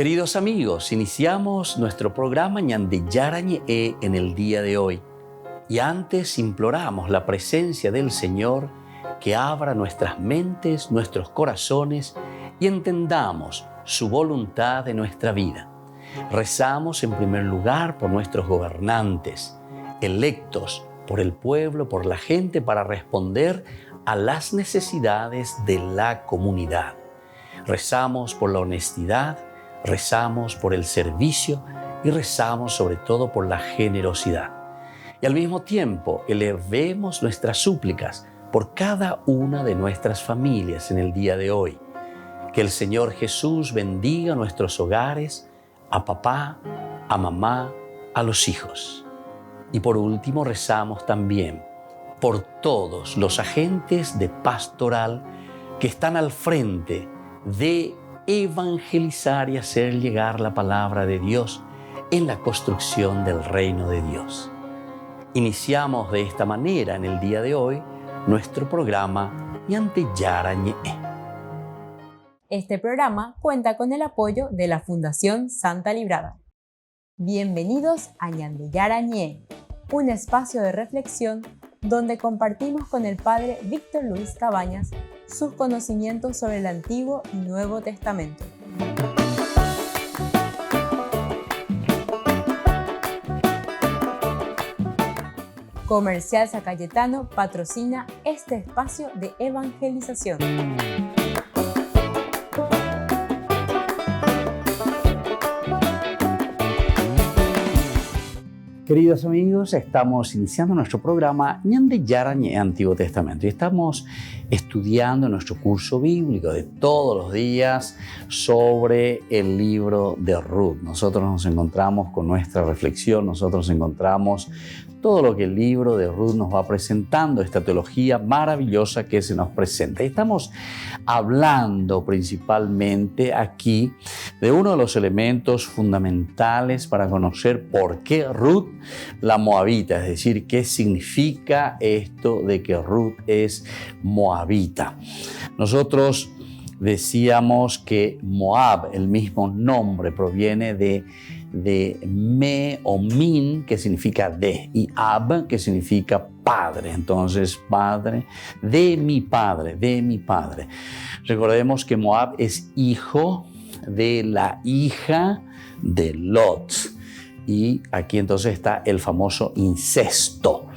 Queridos amigos, iniciamos nuestro programa Ñande Yarañe en el día de hoy. Y antes imploramos la presencia del Señor que abra nuestras mentes, nuestros corazones y entendamos su voluntad en nuestra vida. Rezamos en primer lugar por nuestros gobernantes, electos por el pueblo, por la gente, para responder a las necesidades de la comunidad. Rezamos por la honestidad, rezamos por el servicio y rezamos sobre todo por la generosidad. Y al mismo tiempo elevemos nuestras súplicas por cada una de nuestras familias en el día de hoy. Que el Señor Jesús bendiga nuestros hogares, a papá, a mamá, a los hijos. Y por último rezamos también por todos los agentes de pastoral que están al frente de evangelizar y hacer llegar la palabra de Dios en la construcción del reino de Dios. Iniciamos de esta manera en el día de hoy nuestro programa Ñande Yarañe. Este programa cuenta con el apoyo de la Fundación Santa Librada. Bienvenidos a Ñande Yarañe, un espacio de reflexión donde compartimos con el Padre Víctor Luis Cabañas sus conocimientos sobre el Antiguo y Nuevo Testamento. Comercial San Cayetano patrocina este espacio de evangelización. Queridos amigos, estamos iniciando nuestro programa Ñande Yarañe Antiguo Testamento y estamos estudiando nuestro curso bíblico de todos los días sobre el libro de Ruth. Nosotros nos encontramos con nuestra reflexión, nosotros encontramos todo lo que el libro de Ruth nos va presentando, esta teología maravillosa que se nos presenta. Y estamos hablando principalmente aquí de uno de los elementos fundamentales para conocer por qué Ruth la moabita, es decir, qué significa esto de que Ruth es moabita. Nosotros decíamos que Moab, el mismo nombre, proviene de me o min, que significa de, y ab, que significa padre. Entonces, padre, de mi padre, de mi padre. Recordemos que Moab es hijo de la hija de Lot. Y aquí entonces está el famoso incesto.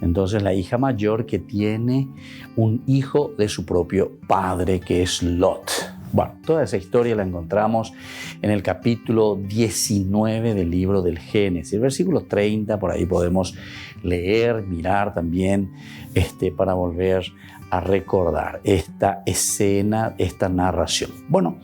Entonces, la hija mayor que tiene un hijo de su propio padre, que es Lot. Bueno, toda esa historia la encontramos en el capítulo 19 del libro del Génesis. El versículo 30, por ahí podemos leer, mirar también, para volver a recordar esta escena, esta narración. Bueno,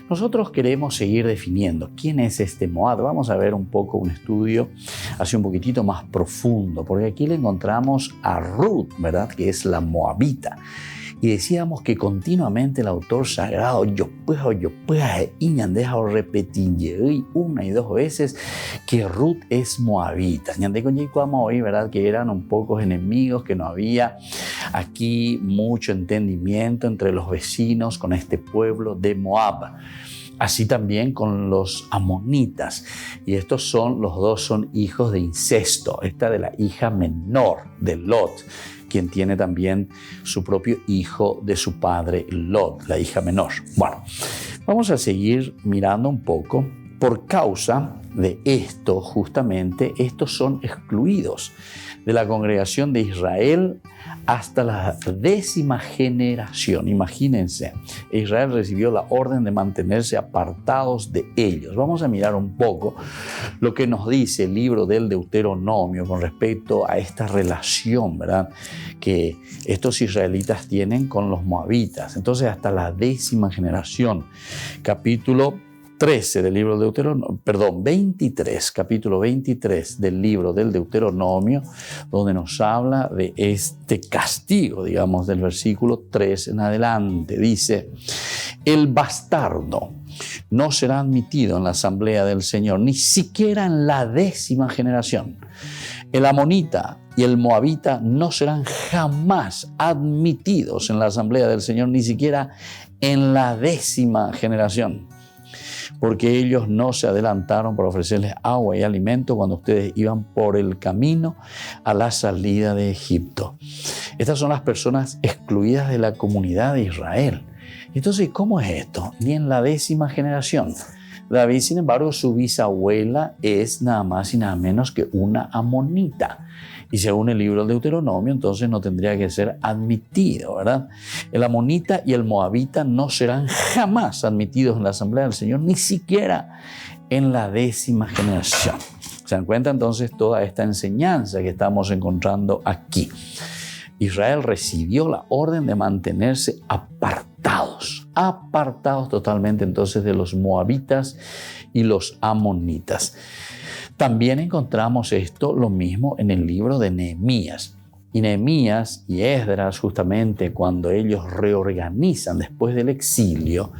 nosotros queremos seguir definiendo quién es este Moab. Vamos a ver un poco un estudio así un poquitito más profundo, porque aquí le encontramos a Ruth, ¿verdad? Que es la moabita. Y decíamos que continuamente el autor sagrado y ñande dejado repetir una y dos veces que Ruth es moabita. Ñande con hoy, ¿verdad? Que eran un pocos enemigos, que no había aquí mucho entendimiento entre los vecinos con este pueblo de Moab. Así también con los amonitas. Y estos los dos son hijos de incesto. Esta de la hija menor de Lot, quien tiene también su propio hijo de su padre Lot, la hija menor. Bueno, vamos a seguir mirando un poco. Por causa de esto, justamente, estos son excluidos de la congregación de Israel hasta la 10ª generación. Imagínense, Israel recibió la orden de mantenerse apartados de ellos. Vamos a mirar un poco lo que nos dice el libro del Deuteronomio con respecto a esta relación, ¿verdad?, que estos israelitas tienen con los moabitas. Entonces, hasta la 10ª generación, capítulo 13 del libro del Deuteronomio, capítulo 23 del libro del Deuteronomio, donde nos habla de este castigo, digamos, del versículo 3 en adelante. Dice: el bastardo no será admitido en la asamblea del Señor, ni siquiera en la 10ª generación. El amonita y el moabita no serán jamás admitidos en la asamblea del Señor, ni siquiera en la 10ª generación. porque ellos no se adelantaron para ofrecerles agua y alimento cuando ustedes iban por el camino a la salida de Egipto. Estas son las personas excluidas de la comunidad de Israel. Entonces, ¿cómo es esto? Ni en la 10ª generación. David, sin embargo, su bisabuela es nada más y nada menos que una amonita. Y según el libro del Deuteronomio, entonces no tendría que ser admitido, ¿verdad? El amonita y el moabita no serán jamás admitidos en la asamblea del Señor, ni siquiera en la 10ª generación. ¿Se dan cuenta entonces toda esta enseñanza que estamos encontrando aquí? Israel recibió la orden de mantenerse apartados totalmente entonces de los moabitas y los amonitas. También encontramos lo mismo en el libro de Nehemías. Y Nehemías y Esdras, justamente cuando ellos reorganizan después del exilio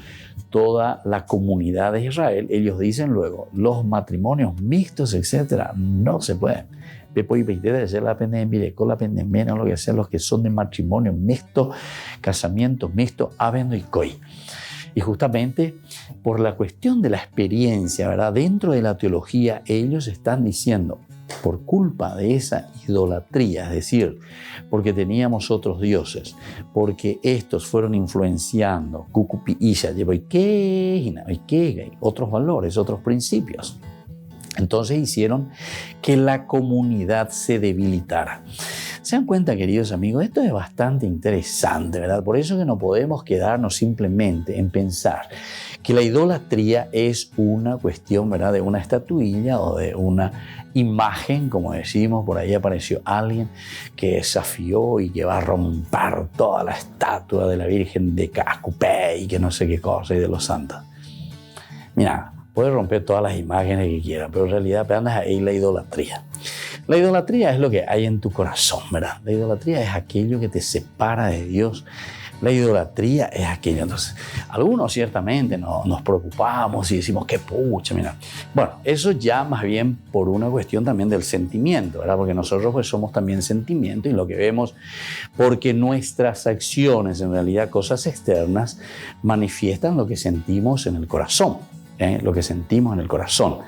toda la comunidad de Israel, ellos dicen luego, los matrimonios mixtos, etcétera, no se pueden. Después de ser la pendencia, con la pendencia, lo que sea, los que son de matrimonio mixto, casamiento mixto, habendo y coi. Y justamente por la cuestión de la experiencia, ¿verdad? Dentro de la teología, ellos están diciendo, por culpa de esa idolatría, es decir, porque teníamos otros dioses, porque estos fueron influenciando, otros valores, otros principios. Entonces hicieron que la comunidad se debilitara. ¿Se dan cuenta, queridos amigos? Esto es bastante interesante, ¿verdad? Por eso que no podemos quedarnos simplemente en pensar que la idolatría es una cuestión, ¿verdad?, de una estatuilla o de una imagen, como decimos, por ahí apareció alguien que desafió y que va a romper toda la estatua de la Virgen de Cascupé y que no sé qué cosa y de los santos. Mira, puede romper todas las imágenes que quiera, pero en realidad andas ahí la idolatría. La idolatría es lo que hay en tu corazón, ¿verdad? La idolatría es aquello que te separa de Dios. La idolatría es aquello. Entonces, algunos ciertamente nos preocupamos y decimos, qué pucha, mira. Bueno, eso ya más bien por una cuestión también del sentimiento, ¿verdad? Porque nosotros pues somos también sentimiento y lo que vemos, porque nuestras acciones, en realidad cosas externas, manifiestan lo que sentimos en el corazón. Lo que sentimos en el corazón.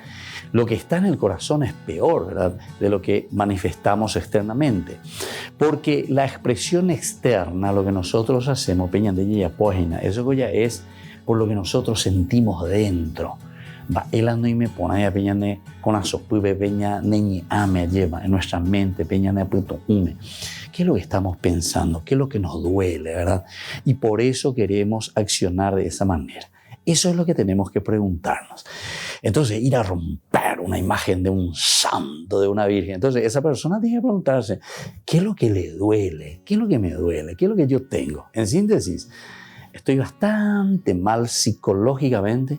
Lo que está en el corazón es peor, ¿verdad?, de lo que manifestamos externamente. Porque la expresión externa, lo que nosotros hacemos, eso ya es por lo que nosotros sentimos dentro. En nuestra mente, ¿qué es lo que estamos pensando? ¿Qué es lo que nos duele, verdad? Y por eso queremos accionar de esa manera. Eso es lo que tenemos que preguntarnos. Entonces, ir a romper una imagen de un santo, de una virgen. Entonces, esa persona tiene que preguntarse, ¿qué es lo que le duele? ¿Qué es lo que me duele? ¿Qué es lo que yo tengo? En síntesis, estoy bastante mal psicológicamente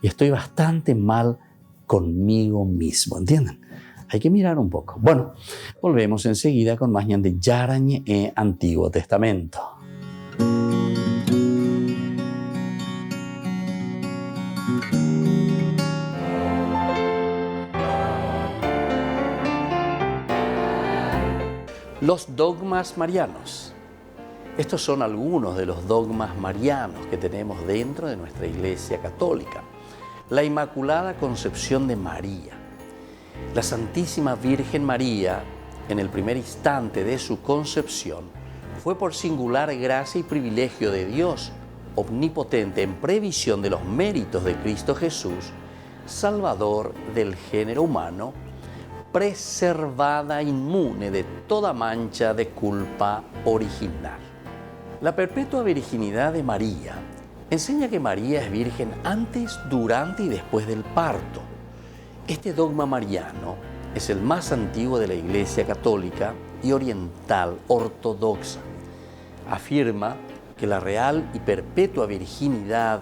y estoy bastante mal conmigo mismo, ¿entienden? Hay que mirar un poco. Bueno, volvemos enseguida con más ñande yarañe en Antiguo Testamento. Los dogmas marianos. Estos son algunos de los dogmas marianos que tenemos dentro de nuestra Iglesia Católica. La Inmaculada Concepción de María. La Santísima Virgen María, en el primer instante de su concepción, fue por singular gracia y privilegio de Dios omnipotente en previsión de los méritos de Cristo Jesús, Salvador del género humano, preservada inmune de toda mancha de culpa original. La perpetua virginidad de María enseña que María es virgen antes, durante y después del parto. Este dogma mariano es el más antiguo de la Iglesia Católica y oriental ortodoxa. Afirma que la real y perpetua virginidad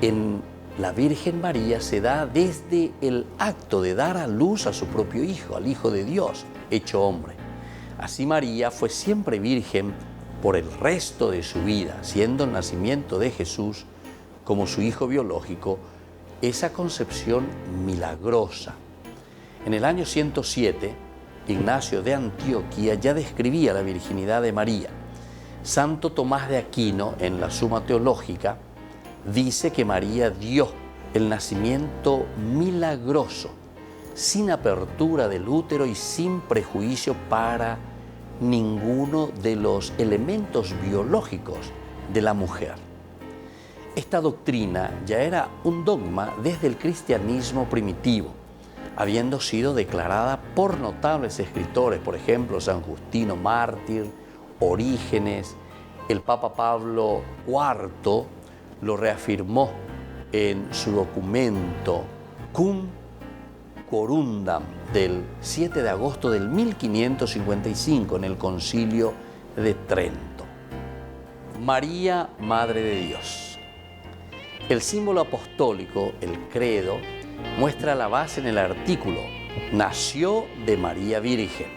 en la Virgen María se da desde el acto de dar a luz a su propio Hijo, al Hijo de Dios, hecho hombre. Así María fue siempre virgen por el resto de su vida, siendo el nacimiento de Jesús como su Hijo biológico, esa concepción milagrosa. En el año 107, Ignacio de Antioquía ya describía la virginidad de María. Santo Tomás de Aquino, en la Suma Teológica, dice que María dio el nacimiento milagroso, sin apertura del útero y sin prejuicio para ninguno de los elementos biológicos de la mujer. Esta doctrina ya era un dogma desde el cristianismo primitivo, habiendo sido declarada por notables escritores, por ejemplo, San Justino Mártir, Orígenes. El Papa Pablo IV lo reafirmó en su documento Cum Corundam del 7 de agosto del 1555 en el Concilio de Trento. María, Madre de Dios. El símbolo apostólico, el credo, muestra la base en el artículo nació de María Virgen.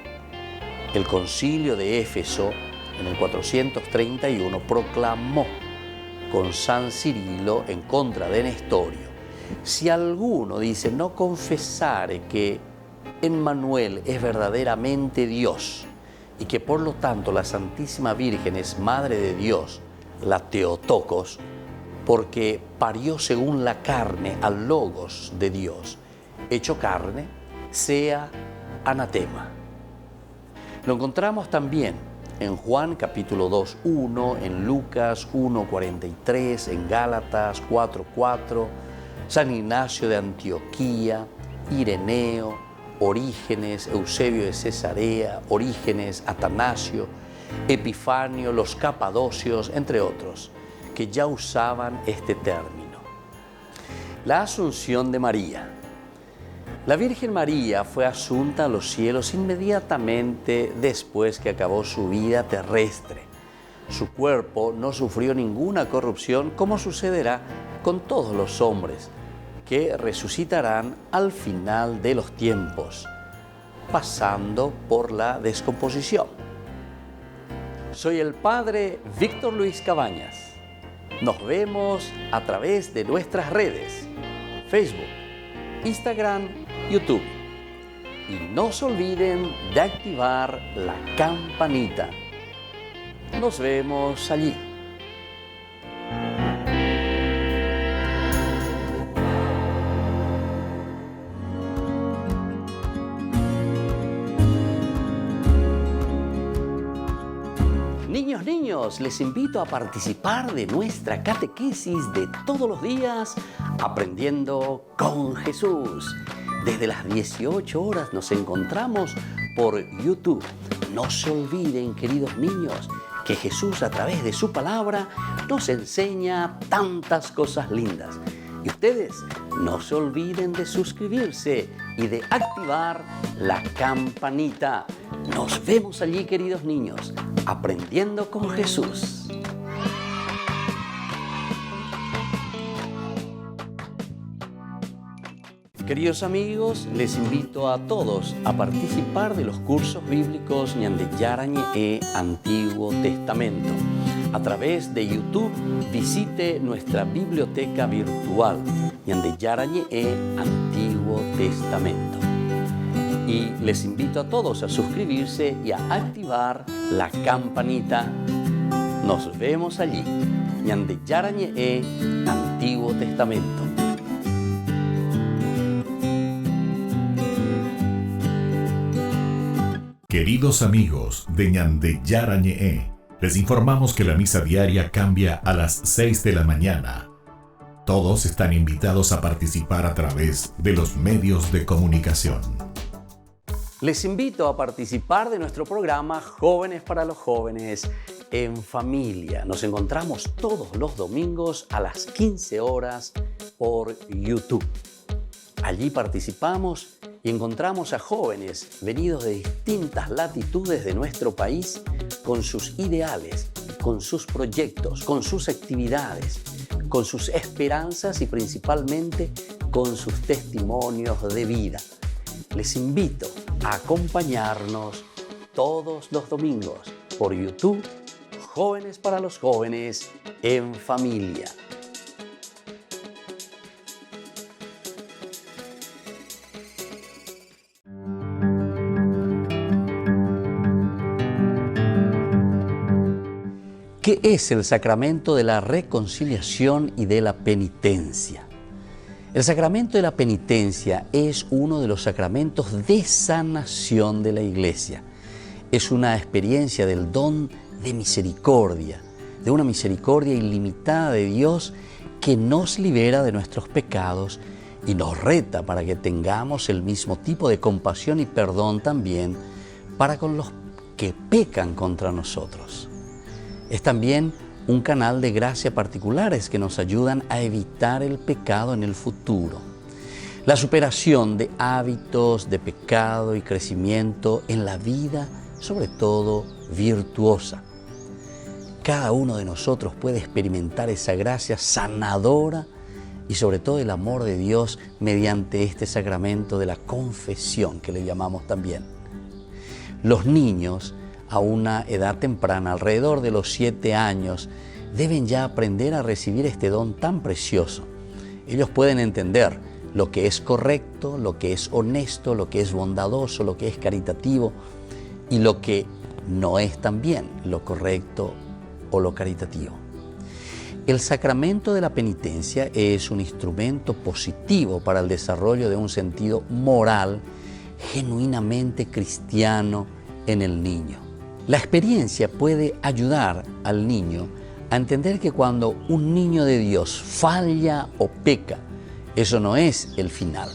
El Concilio de Éfeso en el 431 proclamó con San Cirilo en contra de Nestorio: si alguno dice no confesare que Emmanuel es verdaderamente Dios y que por lo tanto la Santísima Virgen es Madre de Dios, la Theotokos, porque parió según la carne al Logos de Dios, hecho carne, sea anatema. Lo encontramos también en Juan capítulo 2:1, en Lucas 1:43, en Gálatas 4:4, San Ignacio de Antioquía, Ireneo, Orígenes, Eusebio de Cesarea, Orígenes, Atanasio, Epifanio, los capadocios, entre otros, que ya usaban este término. La Asunción de María. La Virgen María fue asunta a los cielos inmediatamente después que acabó su vida terrestre. Su cuerpo no sufrió ninguna corrupción, como sucederá con todos los hombres, que resucitarán al final de los tiempos, pasando por la descomposición. Soy el Padre Víctor Luis Cabañas. Nos vemos a través de nuestras redes, Facebook, Instagram, YouTube. Y no se olviden de activar la campanita. Nos vemos allí. Niños, les invito a participar de nuestra catequesis de todos los días, Aprendiendo con Jesús. Desde las 18 horas nos encontramos por YouTube. No se olviden, queridos niños, que Jesús a través de su palabra nos enseña tantas cosas lindas. Y ustedes no se olviden de suscribirse y de activar la campanita. Nos vemos allí, queridos niños, Aprendiendo con Jesús. Queridos amigos, les invito a todos a participar de los cursos bíblicos Ñande Yarañe Antiguo Testamento. A través de YouTube, visite nuestra biblioteca virtual Ñande Yarañe Antiguo Testamento. Y les invito a todos a suscribirse y a activar la campanita. Nos vemos allí, Ñande Yarañe Antiguo Testamento. Queridos amigos de Ñande Yarañe, les informamos que la misa diaria cambia a las 6 de la mañana. Todos están invitados a participar a través de los medios de comunicación. Les invito a participar de nuestro programa Jóvenes para los Jóvenes en Familia. Nos encontramos todos los domingos a las 15 horas por YouTube. Allí participamos y encontramos a jóvenes venidos de distintas latitudes de nuestro país con sus ideales, con sus proyectos, con sus actividades, con sus esperanzas y principalmente con sus testimonios de vida. Les invito a acompañarnos todos los domingos por YouTube, Jóvenes para los Jóvenes en Familia. ¿Qué es el sacramento de la reconciliación y de la penitencia? El sacramento de la penitencia es uno de los sacramentos de sanación de la Iglesia. Es una experiencia del don de misericordia, de una misericordia ilimitada de Dios que nos libera de nuestros pecados y nos reta para que tengamos el mismo tipo de compasión y perdón también para con los que pecan contra nosotros. Es también un canal de gracia particulares que nos ayudan a evitar el pecado en el futuro. La superación de hábitos de pecado y crecimiento en la vida, sobre todo virtuosa. Cada uno de nosotros puede experimentar esa gracia sanadora y sobre todo el amor de Dios mediante este sacramento de la confesión que le llamamos también. Los niños a una edad temprana, alrededor de los 7 años, deben ya aprender a recibir este don tan precioso. Ellos pueden entender lo que es correcto, lo que es honesto, lo que es bondadoso, lo que es caritativo y lo que no es también lo correcto o lo caritativo. El sacramento de la penitencia es un instrumento positivo para el desarrollo de un sentido moral genuinamente cristiano en el niño. La experiencia puede ayudar al niño a entender que cuando un niño de Dios falla o peca, eso no es el final,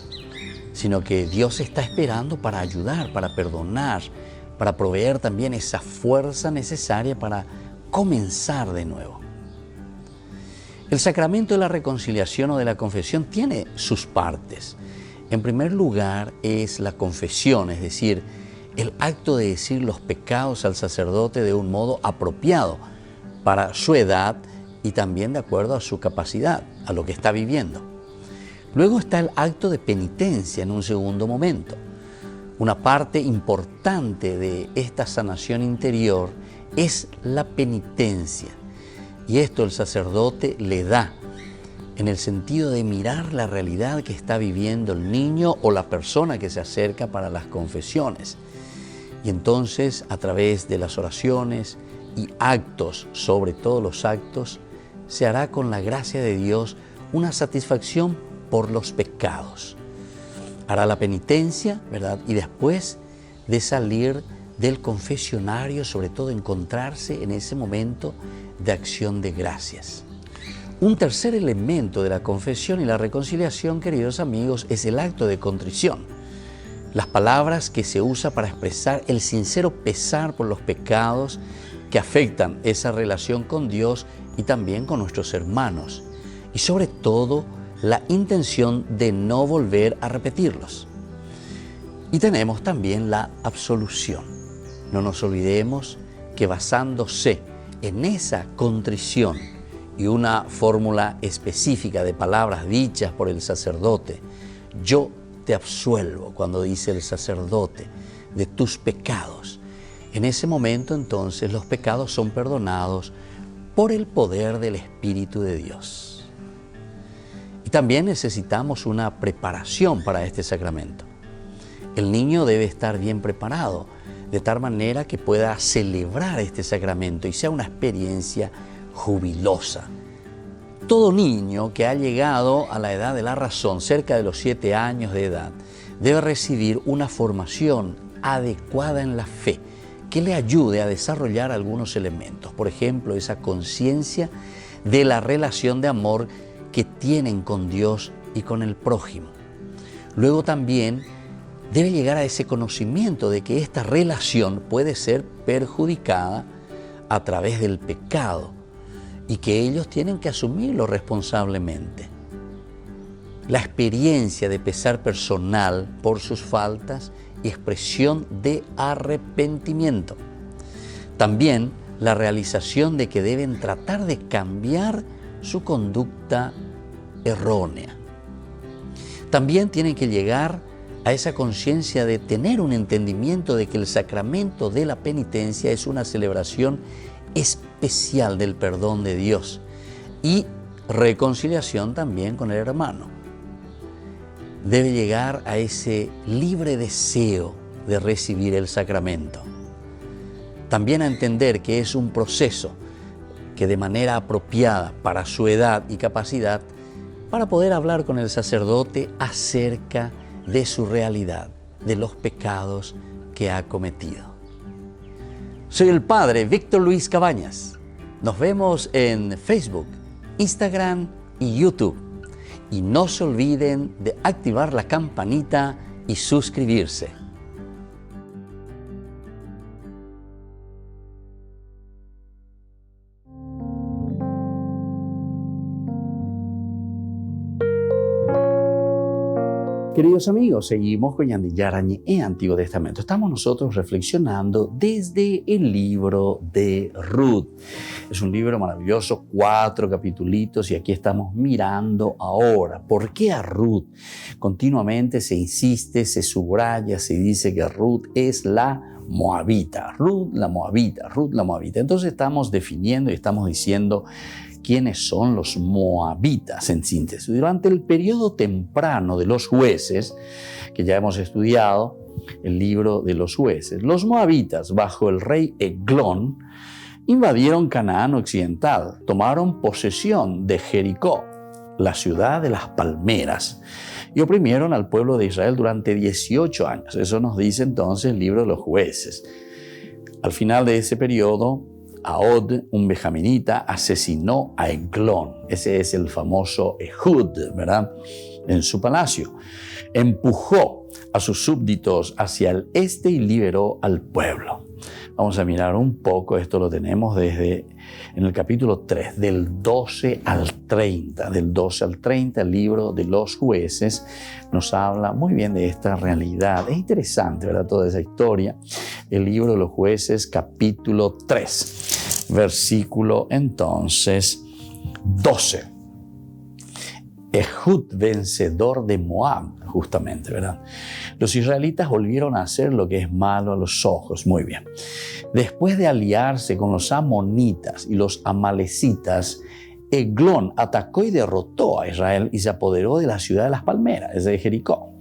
sino que Dios está esperando para ayudar, para perdonar, para proveer también esa fuerza necesaria para comenzar de nuevo. El sacramento de la reconciliación o de la confesión tiene sus partes. En primer lugar es la confesión, es decir, el acto de decir los pecados al sacerdote de un modo apropiado para su edad y también de acuerdo a su capacidad, a lo que está viviendo. Luego está el acto de penitencia en un segundo momento. Una parte importante de esta sanación interior es la penitencia. Y esto el sacerdote le da en el sentido de mirar la realidad que está viviendo el niño o la persona que se acerca para las confesiones. Y entonces, a través de las oraciones y actos, sobre todo los actos, se hará con la gracia de Dios una satisfacción por los pecados. Hará la penitencia, ¿verdad? Y después de salir del confesionario, sobre todo encontrarse en ese momento de acción de gracias. Un tercer elemento de la confesión y la reconciliación, queridos amigos, es el acto de contrición. Las palabras que se usa para expresar el sincero pesar por los pecados que afectan esa relación con Dios y también con nuestros hermanos. Y sobre todo, la intención de no volver a repetirlos. Y tenemos también la absolución. No nos olvidemos que basándose en esa contrición y una fórmula específica de palabras dichas por el sacerdote, yo te absuelvo, cuando dice el sacerdote, de tus pecados. En ese momento entonces los pecados son perdonados por el poder del Espíritu de Dios. Y también necesitamos una preparación para este sacramento. El niño debe estar bien preparado, de tal manera que pueda celebrar este sacramento y sea una experiencia jubilosa. Todo niño que ha llegado a la edad de la razón, cerca de los 7 años de edad, debe recibir una formación adecuada en la fe que le ayude a desarrollar algunos elementos. Por ejemplo, esa conciencia de la relación de amor que tienen con Dios y con el prójimo. Luego también debe llegar a ese conocimiento de que esta relación puede ser perjudicada a través del pecado y que ellos tienen que asumirlo responsablemente. La experiencia de pesar personal por sus faltas y expresión de arrepentimiento. También la realización de que deben tratar de cambiar su conducta errónea. También tienen que llegar a esa conciencia de tener un entendimiento de que el sacramento de la penitencia es una celebración especial del perdón de Dios y reconciliación también con el hermano. Debe llegar a ese libre deseo de recibir el sacramento. También a entender que es un proceso que de manera apropiada para su edad y capacidad para poder hablar con el sacerdote acerca de su realidad, de los pecados que ha cometido. Soy el Padre Víctor Luis Cabañas. Nos vemos en Facebook, Instagram y YouTube. Y no se olviden de activar la campanita y suscribirse. Queridos amigos, seguimos con Ñande Yarañe Antiguo Testamento. Estamos nosotros reflexionando desde el libro de Ruth. Es un libro maravilloso, 4 capitulitos, y aquí estamos mirando ahora por qué a Ruth continuamente se insiste, se subraya, se dice que Ruth es la moabita. Ruth la moabita, Ruth la moabita. Entonces estamos definiendo y estamos diciendo quiénes son los moabitas en síntesis. Durante el periodo temprano de los jueces, que ya hemos estudiado el libro de los jueces, los moabitas bajo el rey Eglón invadieron Canaán occidental, tomaron posesión de Jericó, la ciudad de las palmeras, y oprimieron al pueblo de Israel durante 18 años. Eso nos dice entonces el libro de los jueces. Al final de ese periodo, Ahod, un benjaminita, asesinó a Eglón. Ese es el famoso Ehud, ¿verdad? En su palacio. Empujó a sus súbditos hacia el este y liberó al pueblo. Vamos a mirar un poco, esto lo tenemos desde en el capítulo 3, del 12 al 30. Del 12 al 30, el libro de los jueces nos habla muy bien de esta realidad. Es interesante, ¿verdad? Toda esa historia. El libro de los jueces, capítulo 3, versículo entonces 12. Ehud, vencedor de Moab, justamente, ¿verdad? Los israelitas volvieron a hacer lo que es malo a los ojos. Muy bien. Después de aliarse con los amonitas y los amalecitas, Eglón atacó y derrotó a Israel y se apoderó de la ciudad de las palmeras, es de Jericó.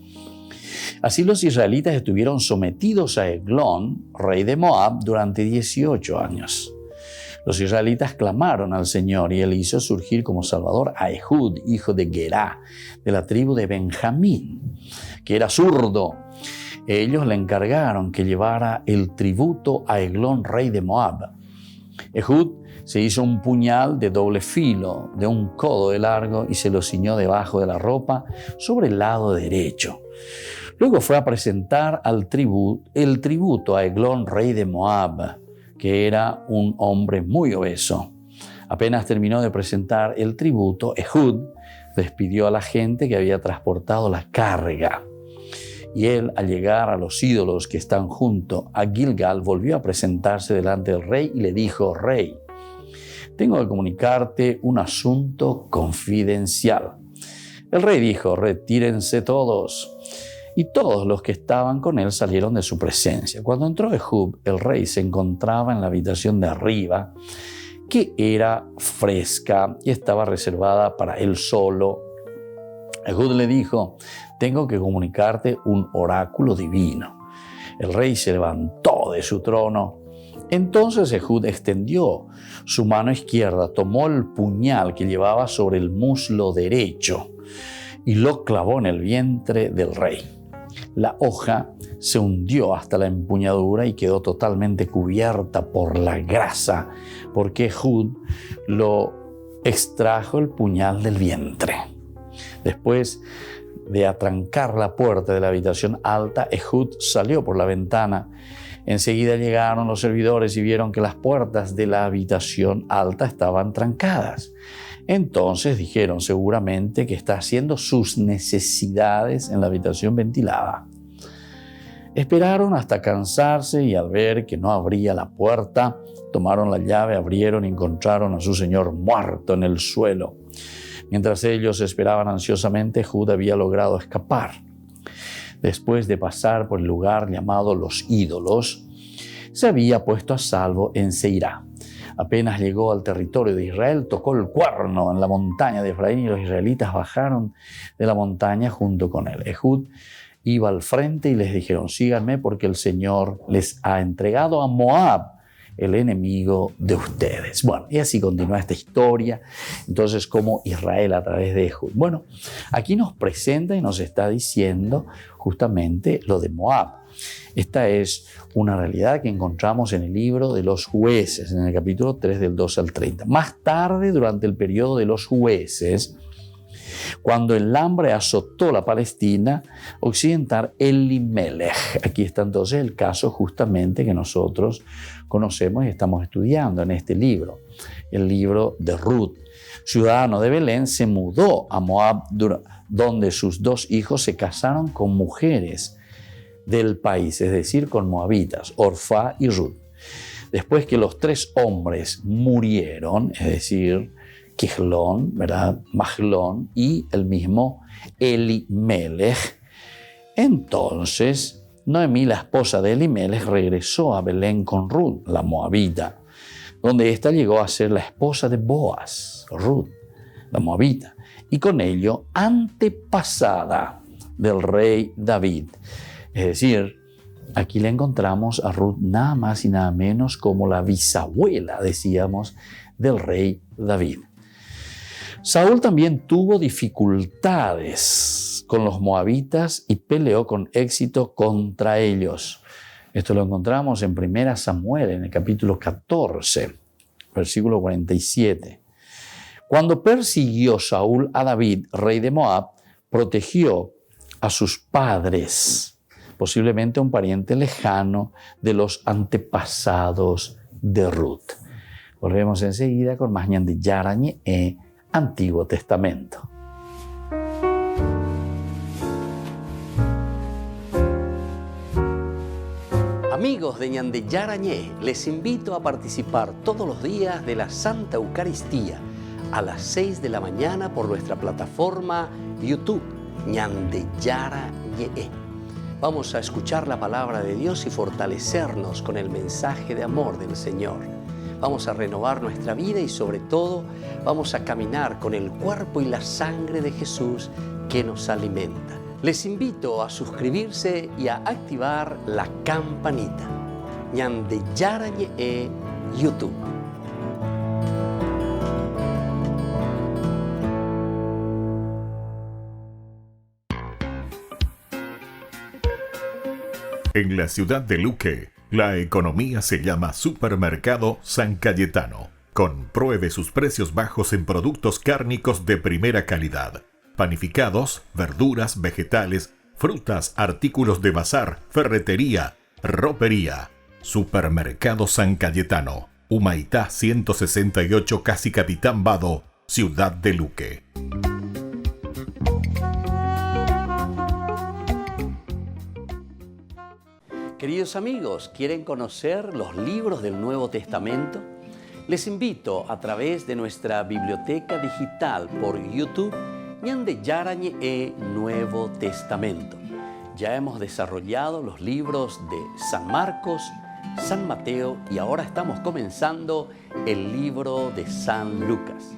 Así los israelitas estuvieron sometidos a Eglón, rey de Moab, durante 18 años. Los israelitas clamaron al Señor y Él hizo surgir como Salvador a Ehud, hijo de Gerá, de la tribu de Benjamín, que era zurdo. Ellos le encargaron que llevara el tributo a Eglón, rey de Moab. Ehud se hizo un puñal de doble filo, de un codo de largo, y se lo ciñó debajo de la ropa sobre el lado derecho. Luego fue a presentar el tributo a Eglón, rey de Moab, que era un hombre muy obeso. Apenas terminó de presentar el tributo, Ehud despidió a la gente que había transportado la carga. Y él, al llegar a los ídolos que están junto a Gilgal, volvió a presentarse delante del rey y le dijo: Rey, tengo que comunicarte un asunto confidencial. El rey dijo: retírense todos. Y todos los que estaban con él salieron de su presencia. Cuando entró Ehud, el rey se encontraba en la habitación de arriba, que era fresca y estaba reservada para él solo. Ehud le dijo: tengo que comunicarte un oráculo divino. El rey se levantó de su trono. Entonces Ehud extendió su mano izquierda, tomó el puñal que llevaba sobre el muslo derecho y lo clavó en el vientre del rey. La hoja se hundió hasta la empuñadura y quedó totalmente cubierta por la grasa, porque Ehud lo extrajo el puñal del vientre. Después de atrancar la puerta de la habitación alta, Ehud salió por la ventana. Enseguida llegaron los servidores y vieron que las puertas de la habitación alta estaban trancadas. Entonces dijeron: seguramente que está haciendo sus necesidades en la habitación ventilada. Esperaron hasta cansarse y al ver que no abría la puerta, tomaron la llave, abrieron y encontraron a su señor muerto en el suelo. Mientras ellos esperaban ansiosamente, Ehud había logrado escapar. Después de pasar por el lugar llamado Los Ídolos, se había puesto a salvo en Seirá. Apenas llegó al territorio de Israel, tocó el cuerno en la montaña de Efraín y los israelitas bajaron de la montaña junto con él. Ehud iba al frente y les dijeron: síganme porque el Señor les ha entregado a Moab el enemigo de ustedes. Bueno, y así continúa esta historia. Entonces, como Israel a través de Ehud. Bueno, aquí nos presenta y nos está diciendo justamente lo de Moab. Esta es una realidad que encontramos en el libro de los jueces, en el capítulo 3 del 2 al 30. Más tarde, durante el periodo de los jueces, cuando el hambre azotó la Palestina occidental, Elimelech. Aquí está entonces el caso justamente que nosotros conocemos y estamos estudiando en este libro, el libro de Ruth. Ciudadano de Belén, se mudó a Moab, donde sus 2 hijos se casaron con mujeres del país, es decir, con moabitas, Orfá y Ruth. Después que los 3 hombres murieron, es decir, Quiglón, ¿verdad? Mahlón y el mismo Elimelech, entonces Noemí, la esposa de Elimelech, regresó a Belén con Ruth, la moabita, donde ésta llegó a ser la esposa de Boaz, Ruth, la moabita, y con ello antepasada del rey David. Es decir, aquí le encontramos a Ruth nada más y nada menos como la bisabuela, decíamos, del rey David. Saúl también tuvo dificultades con los moabitas y peleó con éxito contra ellos. Esto lo encontramos en 1 Samuel, en el capítulo 14, versículo 47. Cuando persiguió Saúl a David, rey de Moab, protegió a sus padres, posiblemente un pariente lejano de los antepasados de Ruth. Volvemos enseguida con más Ñan de Yara Ñe'e, Antiguo Testamento. Amigos de Ñan de Yara Ñe'e, les invito a participar todos los días de la Santa Eucaristía a las 6 de la mañana por nuestra plataforma YouTube, Ñan de Yara Ñe'e. Vamos a escuchar la palabra de Dios y fortalecernos con el mensaje de amor del Señor. Vamos a renovar nuestra vida y sobre todo vamos a caminar con el cuerpo y la sangre de Jesús que nos alimenta. Les invito a suscribirse y a activar la campanita. Ñan de Yara Ñe'e, YouTube. En la ciudad de Luque, la economía se llama Supermercado San Cayetano. Compruebe sus precios bajos en productos cárnicos de primera calidad. Panificados, verduras, vegetales, frutas, artículos de bazar, ferretería, ropería. Supermercado San Cayetano. Humaitá 168, Casi Capitán Vado, ciudad de Luque. Queridos amigos, ¿quieren conocer los libros del Nuevo Testamento? Les invito a través de nuestra biblioteca digital por YouTube, Ñan de Yara Ñe'e, Nuevo Testamento. Ya hemos desarrollado los libros de San Marcos, San Mateo y ahora estamos comenzando el libro de San Lucas.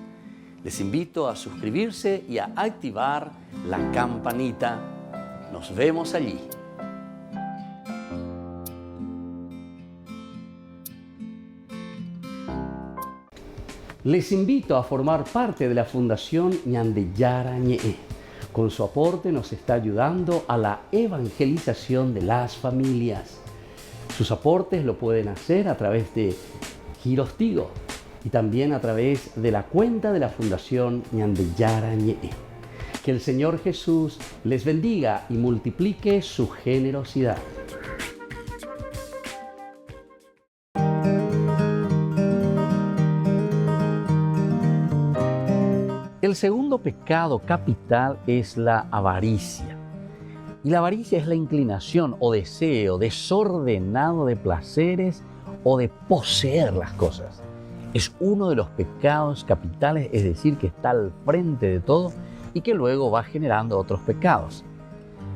Les invito a suscribirse y a activar la campanita. Nos vemos allí. Les invito a formar parte de la Fundación Ñan de Yara Ñe'e. Con su aporte nos está ayudando a la evangelización de las familias. Sus aportes lo pueden hacer a través de Giros Tigo y también a través de la cuenta de la Fundación Ñan de Yara Ñe'e. Que el Señor Jesús les bendiga y multiplique su generosidad. El segundo pecado capital es la avaricia. Y la avaricia es la inclinación o deseo desordenado de placeres o de poseer las cosas. Es uno de los pecados capitales, es decir, que está al frente de todo y que luego va generando otros pecados.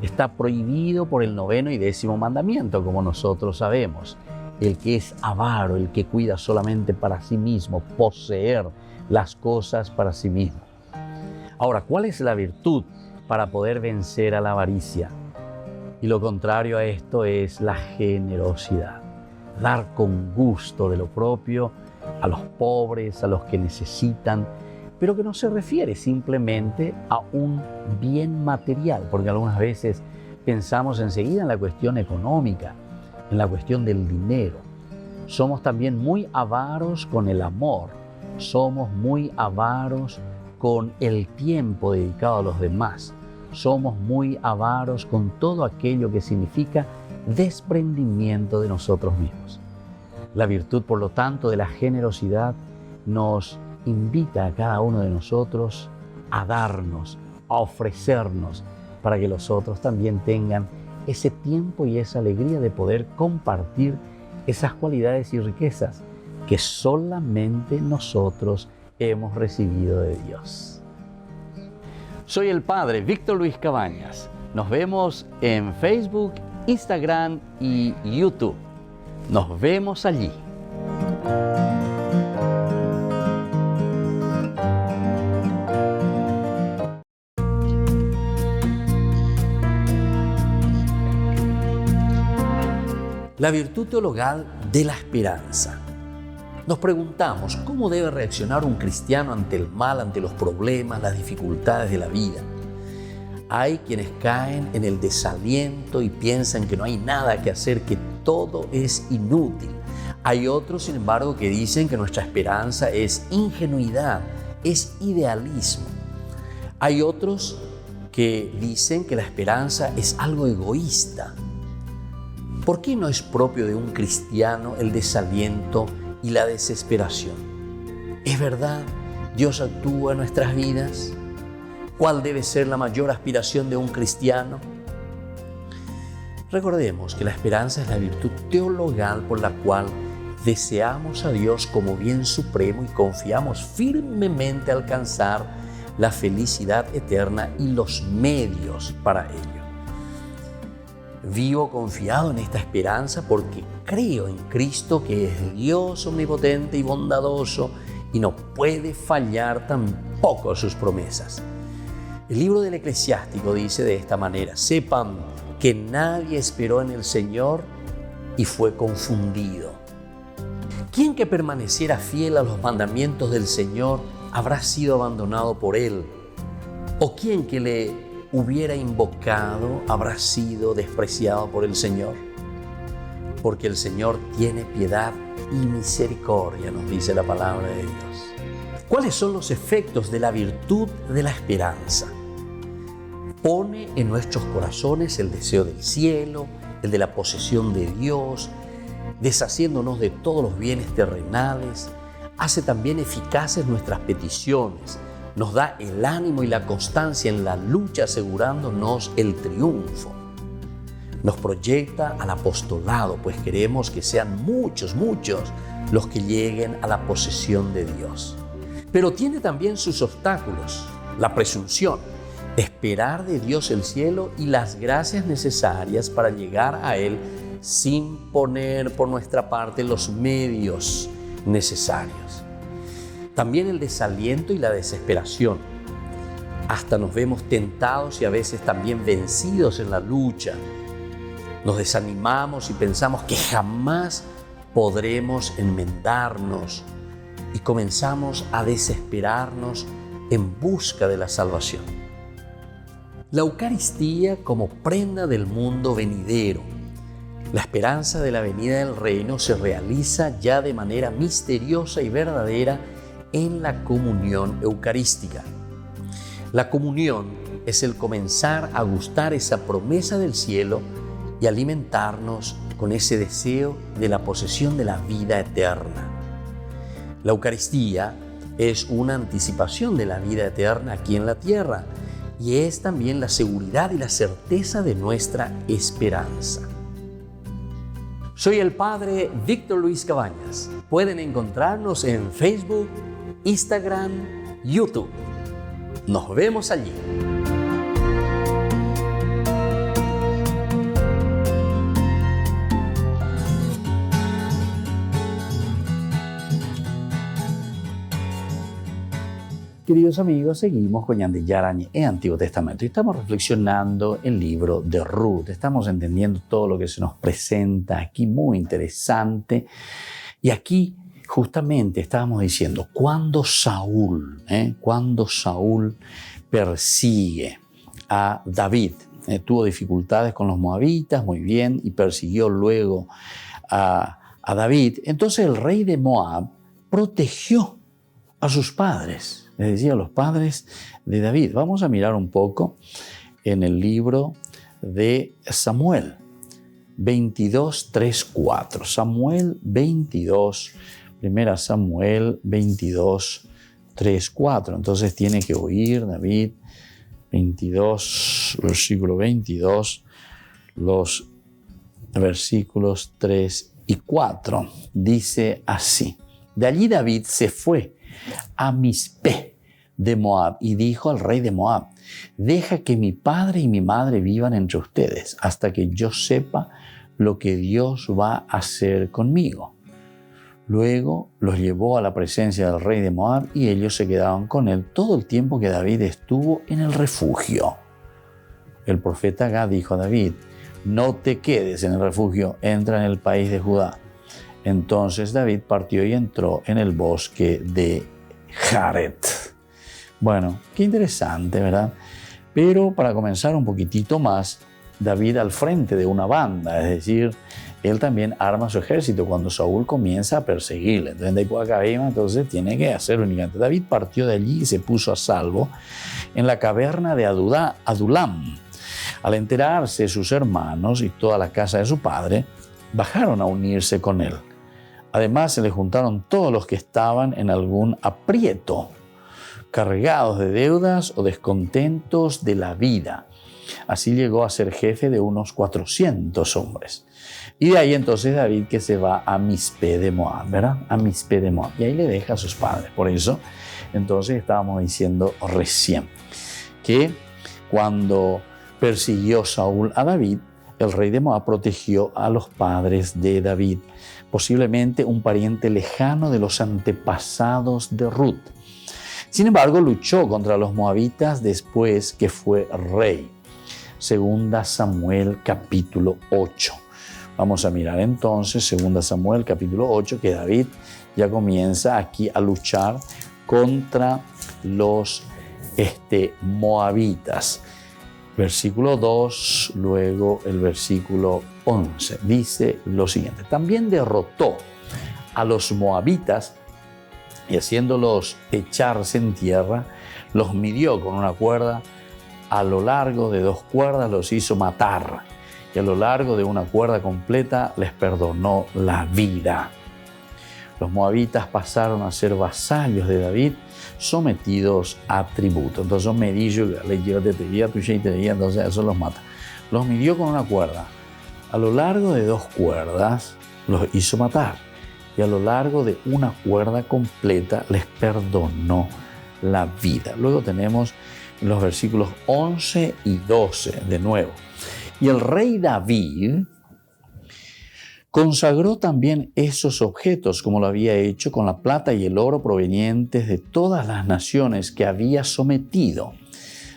Está prohibido por el 9º y 10º mandamiento, como nosotros sabemos. El que es avaro, el que cuida solamente para sí mismo, poseer las cosas para sí mismo. Ahora, ¿cuál es la virtud para poder vencer a la avaricia? Y lo contrario a esto es la generosidad. dar con gusto de lo propio a los pobres, a los que necesitan, pero que no se refiere simplemente a un bien material, porque algunas veces pensamos enseguida en la cuestión económica, en la cuestión del dinero. Somos también muy avaros con el amor, somos muy avaros con el tiempo dedicado a los demás, somos muy avaros con todo aquello que significa desprendimiento de nosotros mismos. La virtud, por lo tanto, de la generosidad nos invita a cada uno de nosotros a darnos, a ofrecernos, para que los otros también tengan ese tiempo y esa alegría de poder compartir esas cualidades y riquezas que solamente nosotros hemos recibido de Dios. Soy el Padre Víctor Luis Cabañas. Nos vemos en Facebook, Instagram y YouTube. Nos vemos allí. La virtud teologal de la esperanza. Nos preguntamos cómo debe reaccionar un cristiano ante el mal, ante los problemas, las dificultades de la vida. Hay quienes caen en el desaliento y piensan que no hay nada que hacer, que todo es inútil. Hay otros, sin embargo, que dicen que nuestra esperanza es ingenuidad, es idealismo. Hay otros que dicen que la esperanza es algo egoísta. ¿Por qué no es propio de un cristiano el desaliento y la desesperación? ¿Es verdad? ¿Dios actúa en nuestras vidas? ¿Cuál debe ser la mayor aspiración de un cristiano? Recordemos que la esperanza es la virtud teologal por la cual deseamos a Dios como bien supremo y confiamos firmemente alcanzar la felicidad eterna y los medios para ello. Vivo confiado en esta esperanza porque creo en Cristo, que es Dios omnipotente y bondadoso y no puede fallar tampoco sus promesas. El libro del Eclesiástico dice de esta manera: sepan que nadie esperó en el Señor y fue confundido. ¿Quién que permaneciera fiel a los mandamientos del Señor habrá sido abandonado por Él? ¿O quién que le hubiera invocado habrá sido despreciado por el Señor? Porque el Señor tiene piedad y misericordia, nos dice la palabra de Dios. ¿Cuáles son los efectos de la virtud de la esperanza? Pone en nuestros corazones el deseo del cielo, el de la posesión de Dios, deshaciéndonos de todos los bienes terrenales. Hace también eficaces nuestras peticiones, nos da el ánimo y la constancia en la lucha, asegurándonos el triunfo. Nos proyecta al apostolado, pues queremos que sean muchos los que lleguen a la posesión de Dios. Pero tiene también sus obstáculos: la presunción, esperar de Dios el cielo y las gracias necesarias para llegar a Él sin poner por nuestra parte los medios necesarios. También el desaliento y la desesperación. Hasta nos vemos tentados y a veces también vencidos en la lucha. Nos desanimamos y pensamos que jamás podremos enmendarnos y comenzamos a desesperarnos en busca de la salvación. La Eucaristía como prenda del mundo venidero. La esperanza de la venida del reino se realiza ya de manera misteriosa y verdadera en la comunión eucarística. La comunión es el comenzar a gustar esa promesa del cielo y alimentarnos con ese deseo de la posesión de la vida eterna. La Eucaristía es una anticipación de la vida eterna aquí en la tierra y es también la seguridad y la certeza de nuestra esperanza. Soy el Padre Víctor Luis Cabañas. Pueden encontrarnos en Facebook, Instagram, YouTube. Nos vemos allí. Queridos amigos, seguimos con Ñande Yarañe en Antiguo Testamento y estamos reflexionando el libro de Ruth. Estamos entendiendo todo lo que se nos presenta aquí, muy interesante. Y aquí justamente estábamos diciendo, cuando Saúl persigue a David, tuvo dificultades con los moabitas, muy bien, y persiguió luego a David, entonces el rey de Moab protegió a sus padres. Les decía, los padres de David. Vamos a mirar un poco en el libro de Samuel 22, 3, 4. Samuel 22, primera Samuel 22, 3, 4. Entonces tiene que oír David 22, versículo 22, los versículos 3 y 4. Dice así: de allí David se fue a Mispe de Moab y dijo al rey de Moab: deja que mi padre y mi madre vivan entre ustedes hasta que yo sepa lo que Dios va a hacer conmigo. Luego los llevó a la presencia del rey de Moab y ellos se quedaron con él todo el tiempo que David estuvo en el refugio. El profeta Gad dijo a David: no te quedes en el refugio, entra en el país de Judá. Entonces David partió y entró en el bosque de Jaret. Bueno, qué interesante, ¿verdad? Pero para comenzar un poquitito más, David al frente de una banda, es decir, él también arma su ejército cuando Saúl comienza a perseguirle. Entonces tiene que hacer únicamente. David partió de allí y se puso a salvo en la caverna de Adulam. Al enterarse, sus hermanos y toda la casa de su padre bajaron a unirse con él. Además, se le juntaron todos los que estaban en algún aprieto, cargados de deudas o descontentos de la vida. Así llegó a ser jefe de unos 400 hombres. Y de ahí entonces David que se va a Mispe de Moab, ¿verdad? A Mispe de Moab. Y ahí le deja a sus padres. Por eso, entonces estábamos diciendo recién que cuando persiguió Saúl a David, el rey de Moab protegió a los padres de David, posiblemente un pariente lejano de los antepasados de Ruth. Sin embargo, luchó contra los moabitas después que fue rey. Segunda Samuel capítulo 8. Vamos a mirar entonces Segunda Samuel capítulo 8, que David ya comienza aquí a luchar contra los moabitas. Versículo 2, luego el versículo 11. Dice lo siguiente: también derrotó a los moabitas y haciéndolos echarse en tierra, los midió con una cuerda, a lo largo de 2 cuerdas los hizo matar, y a lo largo de una cuerda completa les perdonó la vida. Los moabitas pasaron a ser vasallos de David, sometidos a tributo. Entonces son medillos, entonces eso los mata. Los midió con una cuerda. A lo largo de 2 cuerdas los hizo matar, y a lo largo de una cuerda completa les perdonó la vida. Luego tenemos los versículos 11 y 12 de nuevo. Y el rey David consagró también esos objetos, como lo había hecho con la plata y el oro provenientes de todas las naciones que había sometido,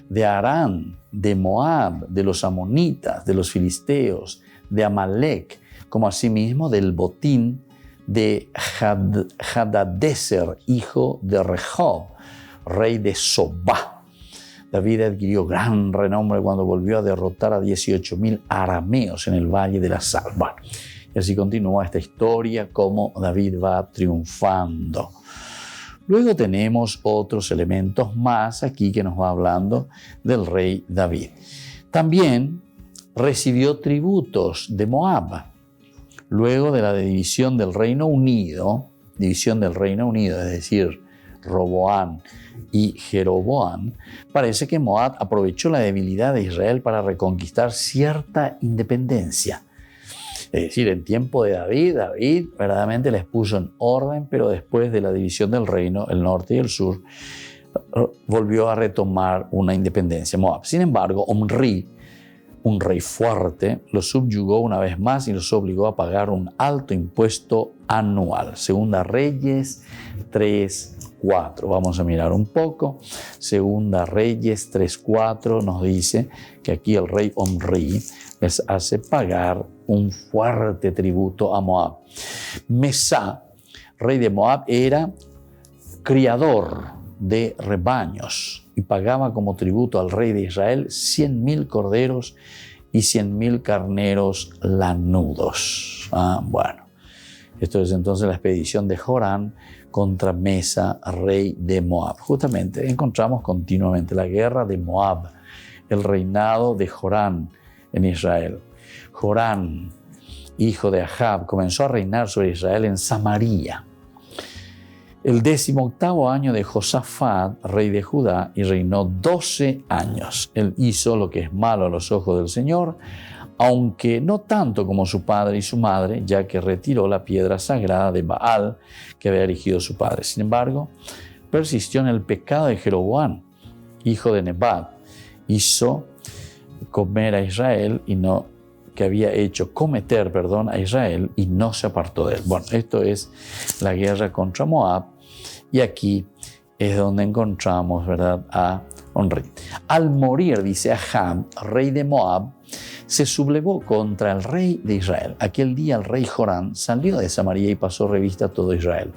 de Aram, de Moab, de los amonitas, de los filisteos, de Amalek, como asimismo del botín de Hadadezer, hijo de Rehob, rey de Sobá. David adquirió gran renombre cuando volvió a derrotar a 18,000 arameos en el Valle de la Sal. Bueno, y así continúa esta historia, cómo David va triunfando. Luego tenemos otros elementos más aquí que nos va hablando del rey David. También recibió tributos de Moab. Luego de la división del Reino Unido, es decir, Roboam y Jeroboam, parece que Moab aprovechó la debilidad de Israel para reconquistar cierta independencia. Es decir, en tiempo de David verdaderamente les puso en orden, pero después de la división del reino, el norte y el sur, volvió a retomar una independencia Moab. Sin embargo, Omri, un rey fuerte, los subyugó una vez más y los obligó a pagar un alto impuesto anual. Segunda Reyes 3, 3:4. Vamos a mirar un poco. Segunda Reyes 3:4 nos dice que aquí el rey Omri les hace pagar un fuerte tributo a Moab. Mesá, rey de Moab, era criador de rebaños y pagaba como tributo al rey de Israel 100,000 corderos y 100,000 carneros lanudos. Bueno, esto es entonces la expedición de Jorán contra Mesá, rey de Moab. Justamente encontramos continuamente la guerra de Moab, el reinado de Jorán en Israel. Jorán, hijo de Ahab, comenzó a reinar sobre Israel en Samaria. El 18º año de Josafat, rey de Judá, y reinó 12 años. Él hizo lo que es malo a los ojos del Señor, aunque no tanto como su padre y su madre, ya que retiró la piedra sagrada de Baal que había erigido su padre. Sin embargo, persistió en el pecado de Jeroboam, hijo de Nebat. Hizo comer a Israel que había hecho cometer a Israel y no se apartó de él. Bueno, esto es la guerra contra Moab y aquí es donde encontramos, ¿verdad?, a Omri. Al morir, dice Ahab, rey de Moab, se sublevó contra el rey de Israel. Aquel día el rey Jorán salió de Samaria y pasó revista a todo Israel.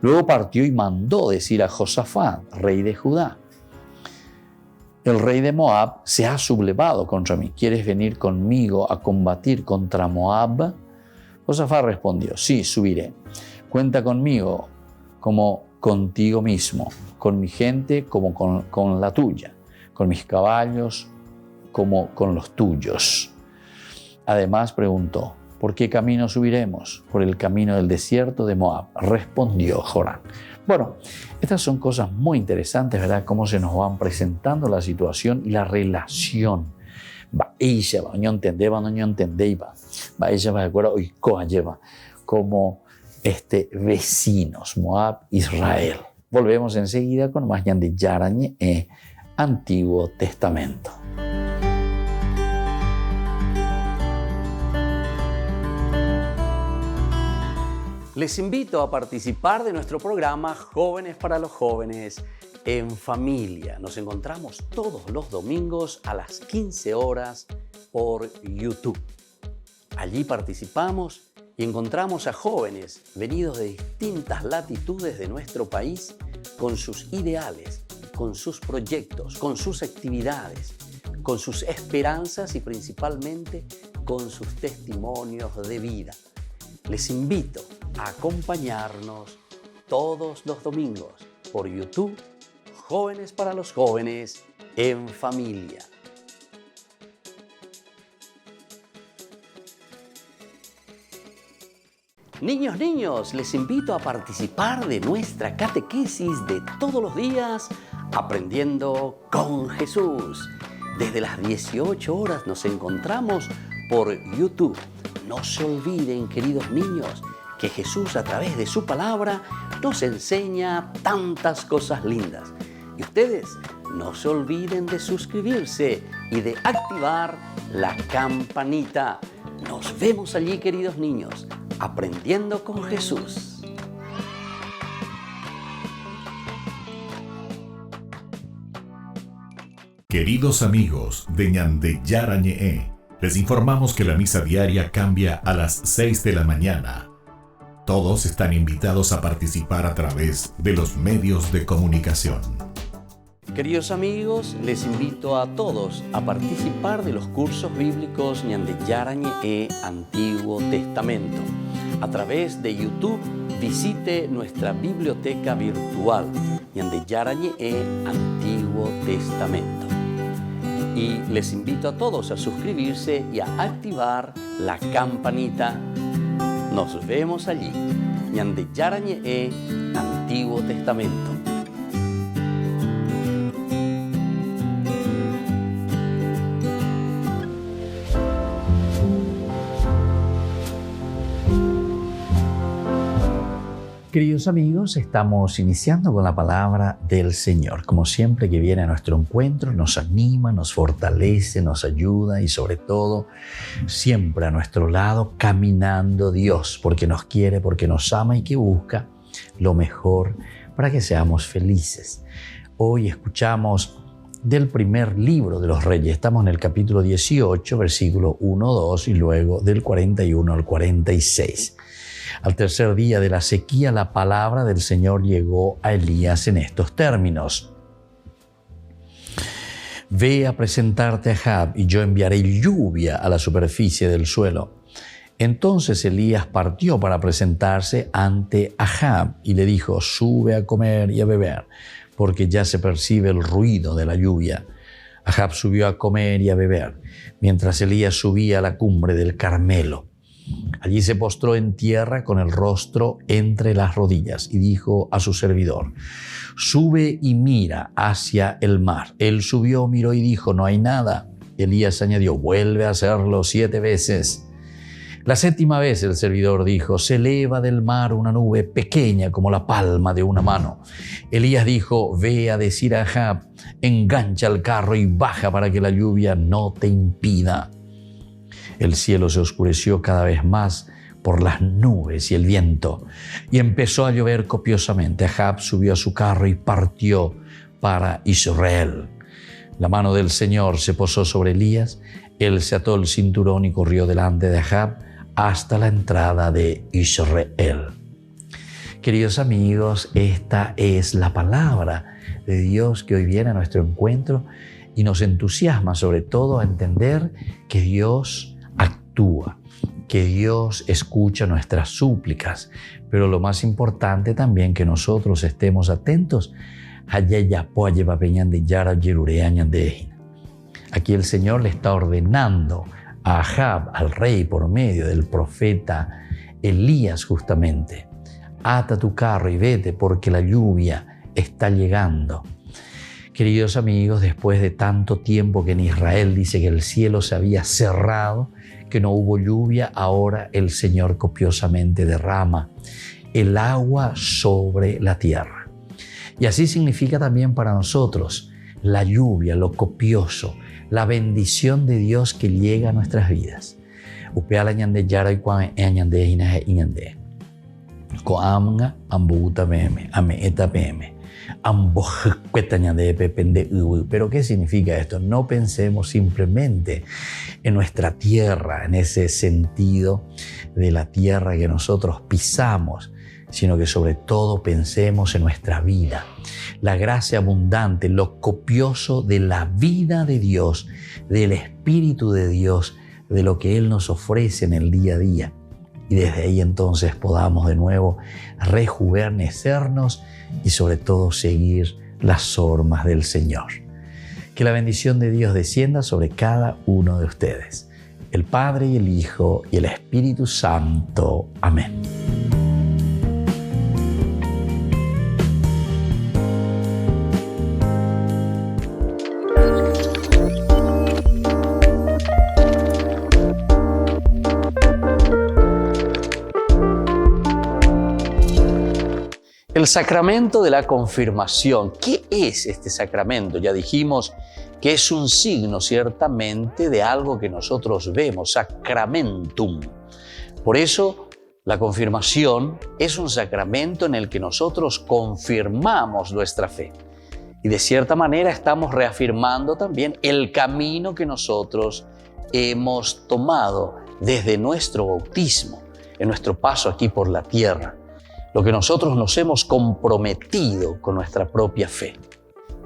Luego partió y mandó decir a Josafat, rey de Judá: el rey de Moab se ha sublevado contra mí. ¿Quieres venir conmigo a combatir contra Moab? Josafat respondió: sí, subiré. Cuenta conmigo como contigo mismo, con mi gente como con la tuya, con mis caballos como con los tuyos. Además preguntó: ¿por qué camino subiremos? Por el camino del desierto de Moab, respondió Jorán. Bueno, estas son cosas muy interesantes, ¿verdad? Cómo se nos van presentando la situación y la relación. Ella va, no entendé, va, ella va de acuerdo, y coa lleva como vecinos, Moab, Israel. Volvemos enseguida con más Ñan de Yara Ñe, Antiguo Testamento. Les invito a participar de nuestro programa Jóvenes para los Jóvenes en Familia. Nos encontramos todos los domingos a las 15 horas por YouTube. Allí participamos y encontramos a jóvenes venidos de distintas latitudes de nuestro país con sus ideales, con sus proyectos, con sus actividades, con sus esperanzas y principalmente con sus testimonios de vida. Les invito a acompañarnos todos los domingos por YouTube, Jóvenes para los Jóvenes en Familia. Niños, les invito a participar de nuestra catequesis de todos los días, Aprendiendo con Jesús. Desde las 18 horas nos encontramos por YouTube. No se olviden, queridos niños, que Jesús a través de su palabra nos enseña tantas cosas lindas. Y ustedes no se olviden de suscribirse y de activar la campanita. Nos vemos allí, queridos niños, aprendiendo con Jesús. Queridos amigos de Ñan de Yara Ñe, les informamos que la misa diaria cambia a las 6 de la mañana. Todos están invitados a participar a través de los medios de comunicación. Queridos amigos, les invito a todos a participar de los cursos bíblicos Ñan de Yara Ñe, Antiguo Testamento. A través de YouTube, visite nuestra biblioteca virtual Ñan de Yara Ñe, Antiguo Testamento. Y les invito a todos a suscribirse y a activar la campanita. Nos vemos allí. Ñan de Yara Ñe, Antiguo Testamento. Queridos amigos, estamos iniciando con la palabra del Señor. Como siempre que viene a nuestro encuentro, nos anima, nos fortalece, nos ayuda y sobre todo, siempre a nuestro lado, caminando Dios, porque nos quiere, porque nos ama y que busca lo mejor para que seamos felices. Hoy escuchamos del primer libro de los Reyes. Estamos en el capítulo 18, versículo 1, 2 y luego del 41 al 46. Al tercer día de la sequía, la palabra del Señor llegó a Elías en estos términos. Ve a presentarte a Ahab y yo enviaré lluvia a la superficie del suelo. Entonces Elías partió para presentarse ante Ahab y le dijo, sube a comer y a beber, porque ya se percibe el ruido de la lluvia. Ahab subió a comer y a beber, mientras Elías subía a la cumbre del Carmelo. Allí se postró en tierra con el rostro entre las rodillas y dijo a su servidor, sube y mira hacia el mar. Él subió, miró y dijo, no hay nada. Elías añadió, vuelve a hacerlo 7 veces. La 7ª vez el servidor dijo, se eleva del mar una nube pequeña como la palma de una mano. Elías dijo, ve a decir a Ahab, engancha el carro y baja para que la lluvia no te impida. El cielo se oscureció cada vez más por las nubes y el viento, y empezó a llover copiosamente. Ahab subió a su carro y partió para Israel. La mano del Señor se posó sobre Elías, él se ató el cinturón y corrió delante de Ahab hasta la entrada de Israel. Queridos amigos, esta es la palabra de Dios que hoy viene a nuestro encuentro y nos entusiasma sobre todo a entender que Dios actúa, que Dios escucha nuestras súplicas, pero lo más importante también que nosotros estemos atentos. Aquí el Señor le está ordenando a Ahab, al rey, por medio del profeta Elías justamente, ata tu carro y vete porque la lluvia está llegando. Queridos amigos, después de tanto tiempo que en Israel dice que el cielo se había cerrado, que no hubo lluvia, ahora el Señor copiosamente derrama el agua sobre la tierra. Y así significa también para nosotros la lluvia, lo copioso, la bendición de Dios que llega a nuestras vidas. Pero ¿qué significa esto? No pensemos simplemente en nuestra tierra, en ese sentido de la tierra que nosotros pisamos, sino que sobre todo pensemos en nuestra vida, la gracia abundante, lo copioso de la vida de Dios, del Espíritu de Dios, de lo que Él nos ofrece en el día a día. Y desde ahí entonces podamos de nuevo rejuvenecernos y sobre todo seguir las normas del Señor. Que la bendición de Dios descienda sobre cada uno de ustedes, el Padre y el Hijo y el Espíritu Santo. Amén. El sacramento de la confirmación. ¿Qué es este sacramento? Ya dijimos que es un signo ciertamente de algo que nosotros vemos, sacramentum. Por eso la confirmación es un sacramento en el que nosotros confirmamos nuestra fe. Y de cierta manera estamos reafirmando también el camino que nosotros hemos tomado desde nuestro bautismo, en nuestro paso aquí por la tierra. Lo que nosotros nos hemos comprometido con nuestra propia fe.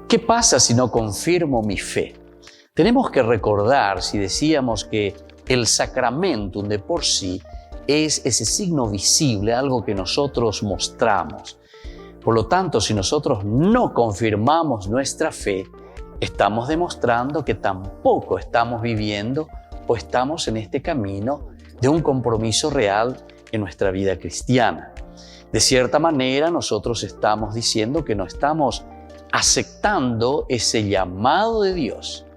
¿Qué pasa si no confirmo mi fe? Tenemos que recordar, si decíamos que el sacramentum de por sí es ese signo visible, algo que nosotros mostramos. Por lo tanto, si nosotros no confirmamos nuestra fe, estamos demostrando que tampoco estamos viviendo o estamos en este camino de un compromiso real en nuestra vida cristiana. De cierta manera, nosotros estamos diciendo que no estamos aceptando ese llamado de Dios.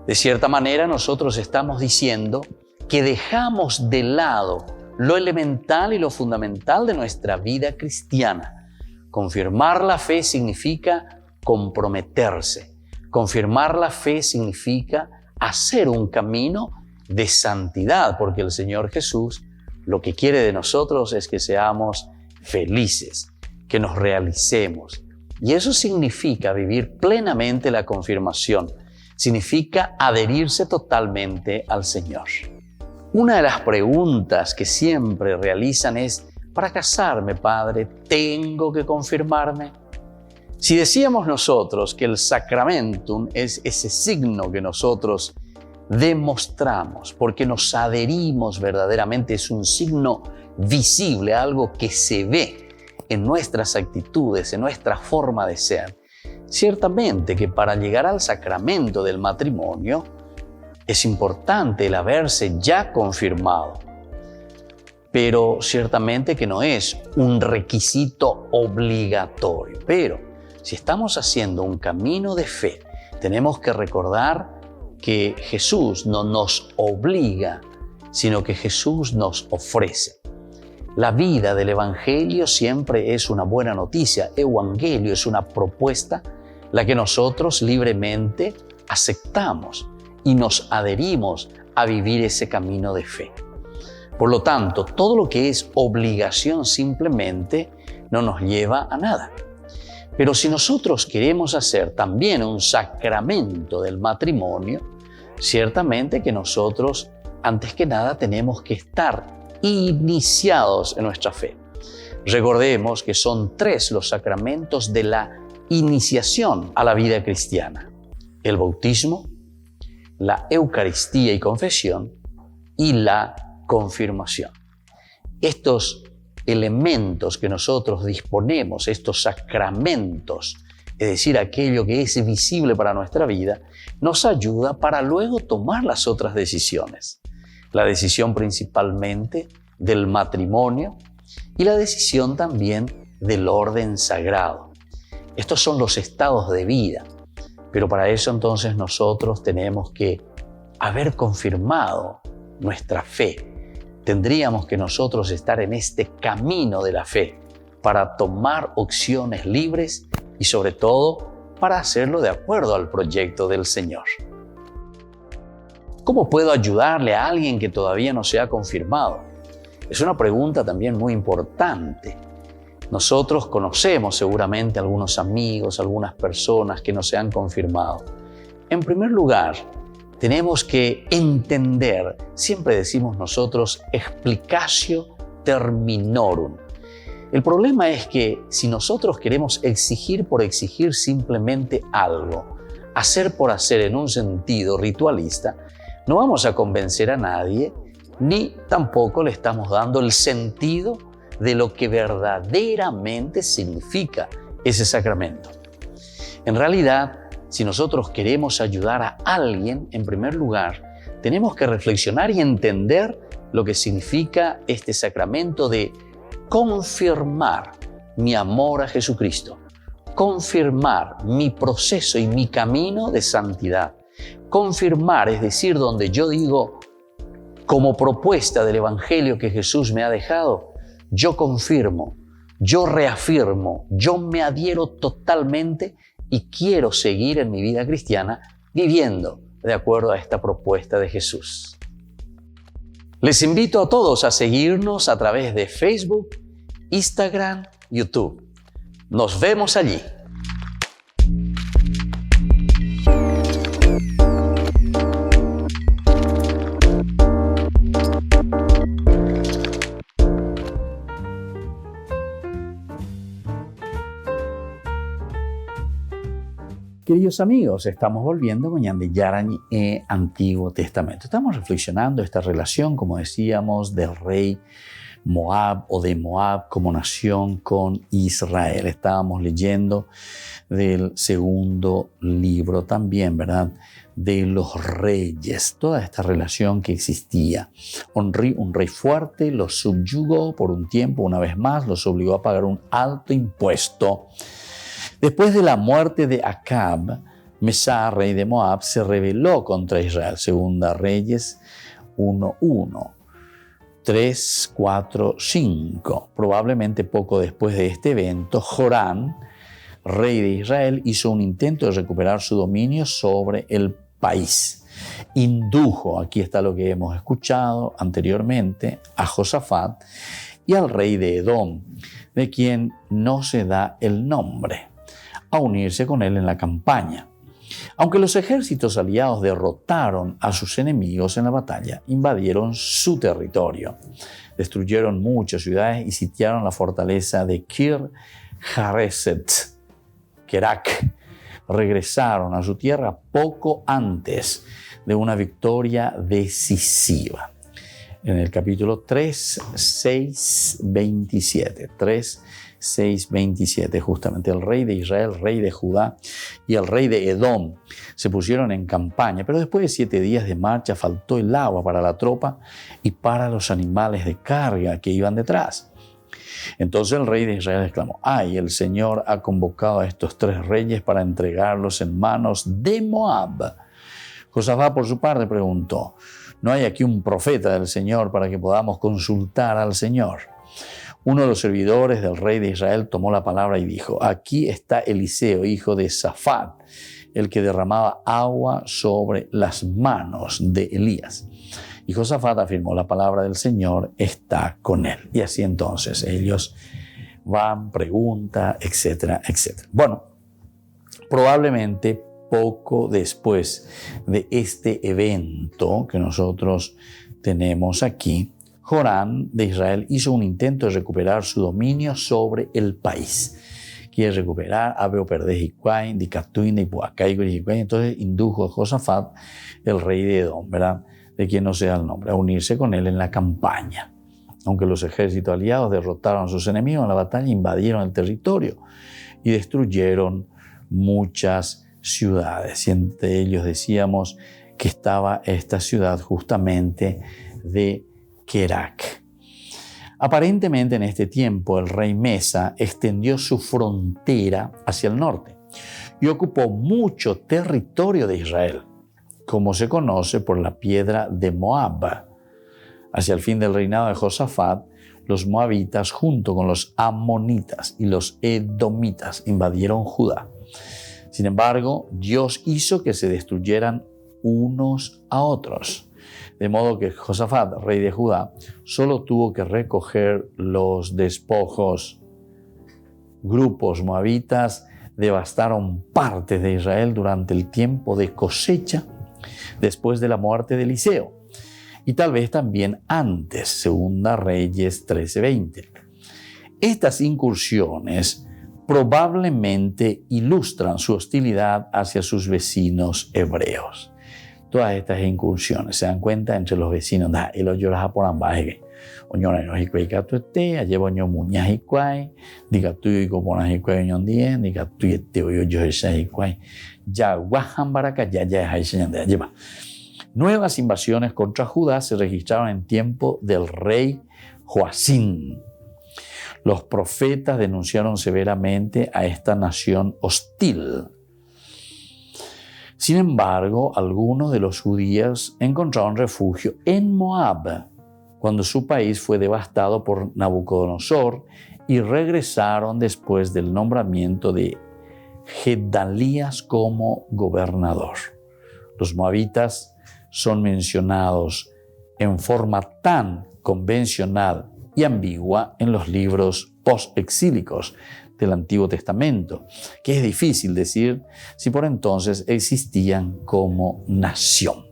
De cierta manera, nosotros estamos diciendo que dejamos de lado lo elemental y lo fundamental de nuestra vida cristiana. Confirmar la fe significa comprometerse. Confirmar la fe significa hacer un camino de santidad, porque el Señor Jesús lo que quiere de nosotros es que seamos felices, que nos realicemos. Y eso significa vivir plenamente la confirmación. Significa adherirse totalmente al Señor. Una de las preguntas que siempre realizan es: para casarme, Padre, ¿tengo que confirmarme? Si decíamos nosotros que el sacramentum es ese signo que nosotros demostramos porque nos adherimos verdaderamente, es un signo visible, algo que se ve en nuestras actitudes, en nuestra forma de ser. Ciertamente que para llegar al sacramento del matrimonio es importante el haberse ya confirmado, pero ciertamente que no es un requisito obligatorio. Pero si estamos haciendo un camino de fe, tenemos que recordar que Jesús no nos obliga, sino que Jesús nos ofrece. La vida del Evangelio siempre es una buena noticia. Evangelio es una propuesta, la que nosotros libremente aceptamos y nos adherimos a vivir ese camino de fe. Por lo tanto, todo lo que es obligación simplemente no nos lleva a nada. Pero si nosotros queremos hacer también un sacramento del matrimonio, ciertamente que nosotros, antes que nada, tenemos que estar iniciados en nuestra fe. Recordemos que son 3 los sacramentos de la iniciación a la vida cristiana: el bautismo, la Eucaristía y confesión y la confirmación. Estos elementos que nosotros disponemos, estos sacramentos, es decir, aquello que es visible para nuestra vida, nos ayuda para luego tomar las otras decisiones. La decisión principalmente del matrimonio y la decisión también del orden sagrado. Estos son los estados de vida, pero para eso entonces nosotros tenemos que haber confirmado nuestra fe. Tendríamos que nosotros estar en este camino de la fe para tomar opciones libres y sobre todo para hacerlo de acuerdo al proyecto del Señor. ¿Cómo puedo ayudarle a alguien que todavía no se ha confirmado? Es una pregunta también muy importante. Nosotros conocemos seguramente algunos amigos, algunas personas que no se han confirmado. En primer lugar, tenemos que entender, siempre decimos nosotros, explicatio terminorum. El problema es que si nosotros queremos exigir por exigir simplemente algo, hacer por hacer en un sentido ritualista, no vamos a convencer a nadie, ni tampoco le estamos dando el sentido de lo que verdaderamente significa ese sacramento. En realidad, si nosotros queremos ayudar a alguien, en primer lugar, tenemos que reflexionar y entender lo que significa este sacramento de confirmar mi amor a Jesucristo, confirmar mi proceso y mi camino de santidad. Confirmar, es decir, donde yo digo, como propuesta del Evangelio que Jesús me ha dejado, yo confirmo, yo reafirmo, yo me adhiero totalmente y quiero seguir en mi vida cristiana viviendo de acuerdo a esta propuesta de Jesús. Les invito a todos a seguirnos a través de Facebook, Instagram, YouTube. Nos vemos allí. Queridos amigos, estamos volviendo con Ñande Yarañe Antiguo Testamento. Estamos reflexionando esta relación, como decíamos, del rey Moab o de Moab como nación con Israel. Estábamos leyendo del segundo libro también, ¿verdad? De los reyes, toda esta relación que existía. Un rey fuerte los subyugó por un tiempo, una vez más, los obligó a pagar un alto impuesto. Después de la muerte de Acab, Mesá, rey de Moab, se rebeló contra Israel. Segunda Reyes 1:1, 3, 4, 5. Probablemente poco después de este evento, Jorán, rey de Israel, hizo un intento de recuperar su dominio sobre el país. Indujo, aquí está lo que hemos escuchado anteriormente, a Josafat, y al rey de Edom, de quien no se da el nombre, a unirse con él en la campaña. Aunque los ejércitos aliados derrotaron a sus enemigos en la batalla, invadieron su territorio, destruyeron muchas ciudades y sitiaron la fortaleza de Kir Hareset, Kerak. Regresaron a su tierra poco antes de una victoria decisiva. En el capítulo 3, 6, 27. 3, 6, 27. Justamente el rey de Israel, el rey de Judá y el rey de Edom se pusieron en campaña, pero después de 7 días de marcha faltó el agua para la tropa y para los animales de carga que iban detrás. Entonces el rey de Israel exclamó: ¡ay! El Señor ha convocado a estos 3 reyes para entregarlos en manos de Moab. Josafat, por su parte, preguntó: ¿no hay aquí un profeta del Señor para que podamos consultar al Señor? Uno de los servidores del rey de Israel tomó la palabra y dijo: aquí está Eliseo, hijo de Safat, el que derramaba agua sobre las manos de Elías. Y Josafat afirmó: la palabra del Señor está con él. Y así entonces ellos van, preguntan, etcétera, etcétera. Bueno, probablemente poco después de este evento que nosotros tenemos aquí, Joram de Israel hizo un intento de recuperar su dominio sobre el país. Quiere recuperar Abeo Perdés y Cuain, Dicatuin, y Puacaigo y Cuain. Entonces indujo a Josafat, el rey de Edom, ¿verdad?, de quien no sea el nombre, a unirse con él en la campaña. Aunque los ejércitos aliados derrotaron a sus enemigos en la batalla, invadieron el territorio y destruyeron muchas ciudades. Y entre ellos decíamos que estaba esta ciudad justamente de Kerak. Aparentemente en este tiempo el rey Mesa extendió su frontera hacia el norte y ocupó mucho territorio de Israel, como se conoce por la piedra de Moab. Hacia el fin del reinado de Josafat, los moabitas junto con los amonitas y los edomitas invadieron Judá. Sin embargo, Dios hizo que se destruyeran unos a otros, de modo que Josafat, rey de Judá, solo tuvo que recoger los despojos. Grupos moabitas devastaron partes de Israel durante el tiempo de cosecha después de la muerte de Eliseo, y tal vez también antes, Segunda Reyes 13:20. Estas incursiones probablemente ilustran su hostilidad hacia sus vecinos hebreos. Todas estas incursiones se dan cuenta entre los vecinos. El hoyo las por ambaje. Oñora no hicuay catuete, llevo oño muñas hicuay, diga tú y coponas hicuay oñón dien, diga tú y te oyo yo esa hicuay. Ya guajan baraka ya lleva. Nuevas invasiones contra Judá se registraron en tiempo del rey Joacim. Los profetas denunciaron severamente a esta nación hostil. Sin embargo, algunos de los judíos encontraron refugio en Moab cuando su país fue devastado por Nabucodonosor y regresaron después del nombramiento de Gedalías como gobernador. Los moabitas son mencionados en forma tan convencional y ambigua en los libros post-exílicos del Antiguo Testamento, que es difícil decir si por entonces existían como nación.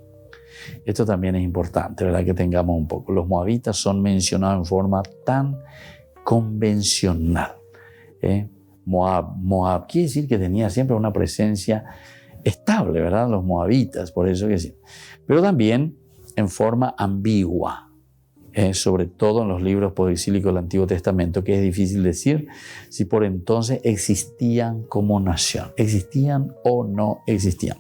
Esto también es importante, ¿verdad?, que tengamos un poco. Los moabitas son mencionados en forma tan convencional. Moab quiere decir que tenía siempre una presencia estable, ¿verdad?, los moabitas, por eso que sí. Pero también en forma ambigua. Sobre todo en los libros poexílicos del Antiguo Testamento, que es difícil decir si por entonces existían como nación. ¿Existían o no existían?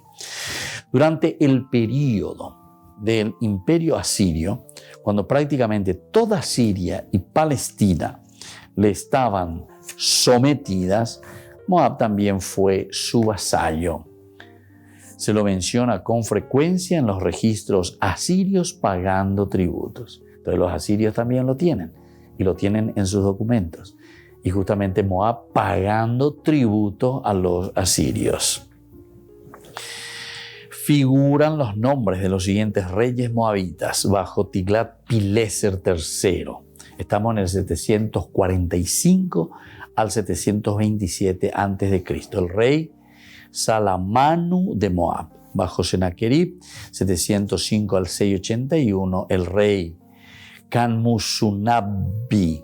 Durante el período del Imperio Asirio, cuando prácticamente toda Siria y Palestina le estaban sometidas, Moab también fue su vasallo. Se lo menciona con frecuencia en los registros asirios pagando tributos. Entonces los asirios también lo tienen, y lo tienen en sus documentos. Y justamente Moab pagando tributo a los asirios. Figuran los nombres de los siguientes reyes moabitas bajo Tiglat-Pileser III. Estamos en el 745 al 727 a.C. El rey Salamanu de Moab, bajo Sennacherib, 705 al 681, el rey Canmusunabbi,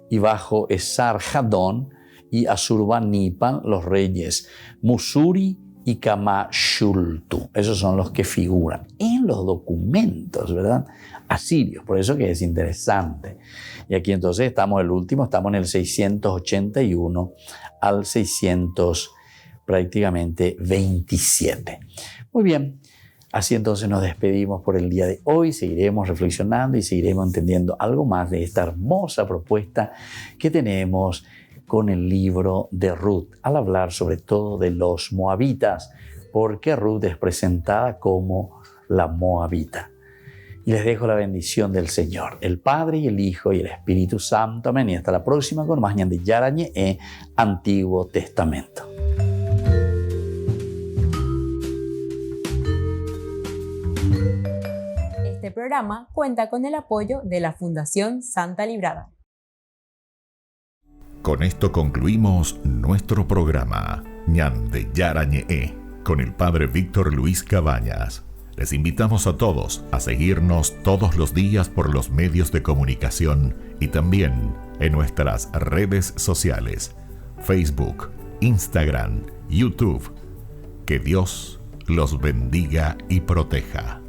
y bajo Esarhadón y Asurbanipal, los reyes Musuri y Kamashultu. Esos son los que figuran en los documentos, ¿verdad?, asirios. Por eso que es interesante. Y aquí entonces estamos en el 681 al 600 prácticamente 27. Muy bien, así entonces nos despedimos por el día de hoy. Seguiremos reflexionando y seguiremos entendiendo algo más de esta hermosa propuesta que tenemos con el libro de Ruth, al hablar sobre todo de los moabitas, porque Ruth es presentada como la moabita. Y les dejo la bendición del Señor, el Padre y el Hijo y el Espíritu Santo. Amén. Y hasta la próxima con más Ñande Yara Ñe'e, Antiguo Testamento. Este programa cuenta con el apoyo de la Fundación Santa Librada. Con esto concluimos nuestro programa Ñande Yara Ñe'e con el Padre Víctor Luis Cabañas. Les invitamos a todos a seguirnos todos los días por los medios de comunicación y también en nuestras redes sociales, Facebook, Instagram, YouTube. Que Dios los bendiga y proteja.